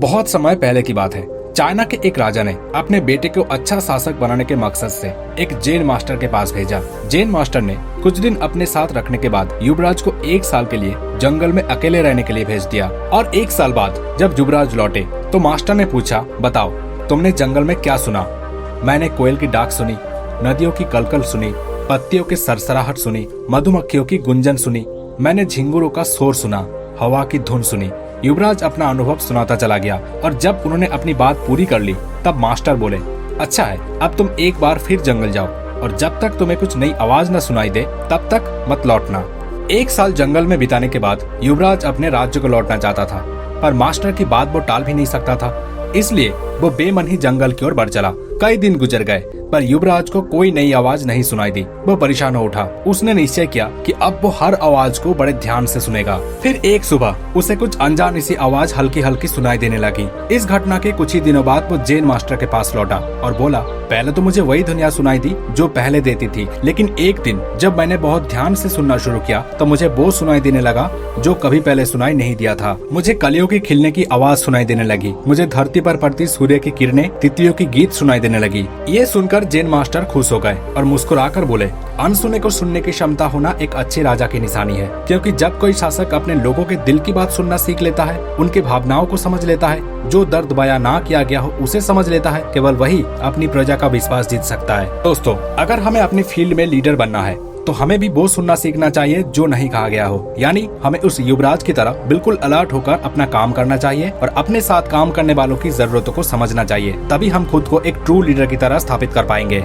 बहुत समय पहले की बात है। चाइना के एक राजा ने अपने बेटे को अच्छा शासक बनाने के मकसद से एक जेन मास्टर के पास भेजा। जेन मास्टर ने कुछ दिन अपने साथ रखने के बाद युवराज को 1 साल के लिए जंगल में अकेले रहने के लिए भेज दिया। और 1 साल बाद जब युवराज लौटे तो मास्टर ने पूछा, बताओ तुमने जंगल में क्या सुना? मैंने कोयल की डाक सुनी, नदियों की कलकल सुनी, पत्तियों की सरसराहट सुनी, मधुमक्खियों की गुंजन सुनी, मैंने झिंगुरों का शोर सुना, हवा की धुन सुनी। युवराज अपना अनुभव सुनाता चला गया और जब उन्होंने अपनी बात पूरी कर ली तब मास्टर बोले, अच्छा है, अब तुम एक बार फिर जंगल जाओ और जब तक तुम्हें कुछ नई आवाज न सुनाई दे तब तक मत लौटना। 1 साल जंगल में बिताने के बाद युवराज अपने राज्य को लौटना चाहता था, पर मास्टर की बात वो टाल भी नहीं सकता था, इसलिए वो बेमन ही जंगल की ओर बढ़ चला। कई दिन गुजर गए पर युवराज को कोई नई आवाज नहीं सुनाई दी। वो परेशान हो उठा। उसने निश्चय किया कि अब वो हर आवाज को बड़े ध्यान से सुनेगा। फिर एक सुबह उसे कुछ अनजानी सी आवाज हल्की हल्की सुनाई देने लगी। इस घटना के कुछ ही दिनों बाद वो जेन मास्टर के पास लौटा और बोला, पहले तो मुझे वही ध्वनियाँ सुनाई दी जो पहले देती थी, लेकिन एक दिन जब मैंने बहुत ध्यान से सुनना शुरू किया तो मुझे वो सुनाई देने लगा जो कभी पहले सुनाई नहीं दिया था। मुझे कलियों की खिलने की आवाज सुनाई देने लगी। मुझे धरती पर पड़ती सूर्य की किरणें, तितलियों की गीत सुनाई देने लगी। ये सुनकर जेन मास्टर खुश हो गए और मुस्कुराकर बोले, अनसुने को सुनने की क्षमता होना एक अच्छे राजा की निशानी है, क्योंकि जब कोई शासक अपने लोगों के दिल की बात सुनना सीख लेता है, उनकी भावनाओं को समझ लेता है, जो दर्द बयां ना किया गया हो उसे समझ लेता है, केवल वही अपनी प्रजा का विश्वास जीत सकता है। दोस्तों, अगर हमें अपनी फील्ड में लीडर बनना है तो हमें भी वो सुनना सीखना चाहिए जो नहीं कहा गया हो। यानी हमें उस युवराज की तरह बिल्कुल अलर्ट होकर अपना काम करना चाहिए और अपने साथ काम करने वालों की जरूरतों को समझना चाहिए। तभी हम खुद को एक ट्रू लीडर की तरह स्थापित कर पाएंगे।